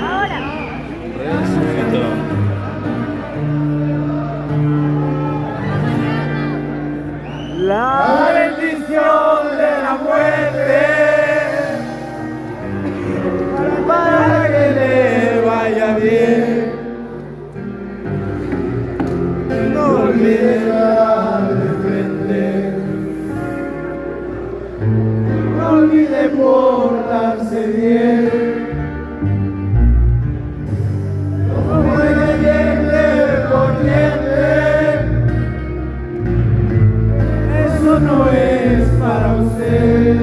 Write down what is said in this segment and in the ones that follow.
Ahora. La bendición de la muerte para que le vaya bien. No olvide de frente, no olvide portarse bien. No puede diente por diente, eso no es para usted.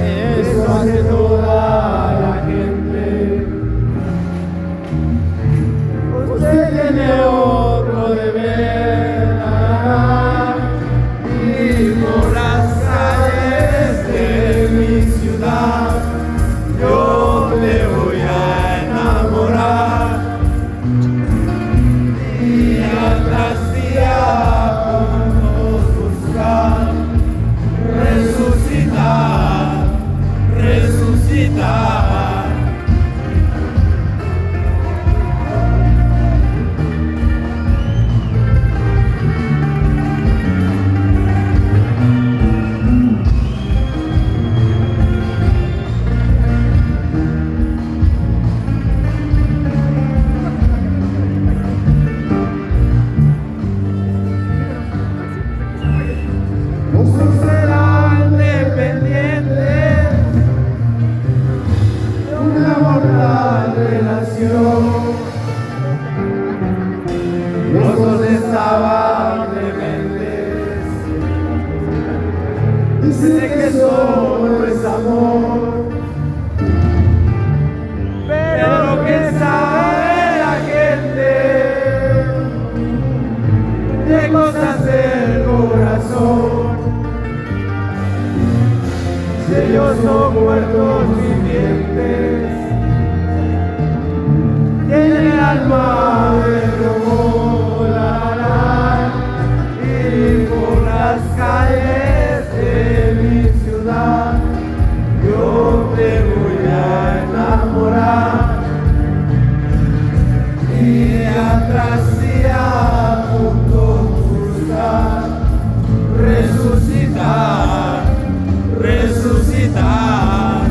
Eso hace toda la gente. Usted tiene otro deber, y por las calles de mi ciudad yo le voy a enamorar. Día tras día juntos buscar resucitar, resucitar. Muchos serán dependientes de una mortal relación. Los dos estaban dementes. Dice que solo es amor, pero ¿qué sabe la gente de cosas del corazón? Si ellos son muertos vivientes, tienen el alma de robo, y por las calles de mi ciudad yo te voy a enamorar. Día tras día juntos buscar resucitar, resucitar.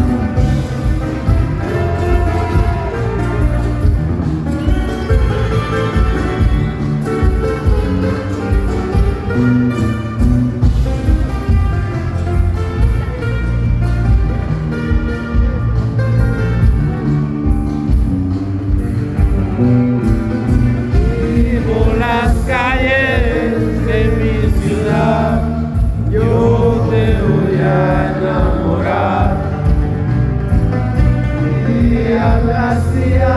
Y por las calles de mi ciudad yo te voy a enamorar. Día tras día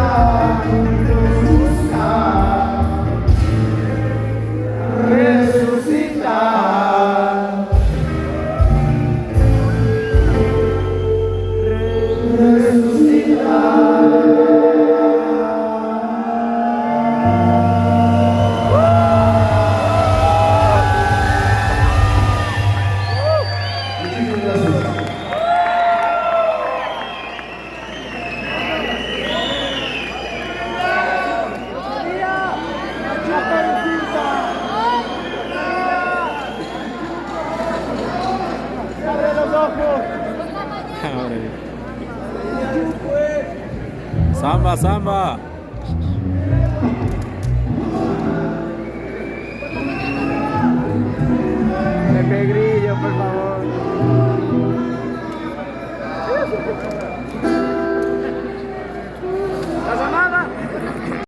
buscar resucitar, resucitar. Samba, samba. Pepe Grillo, por favor.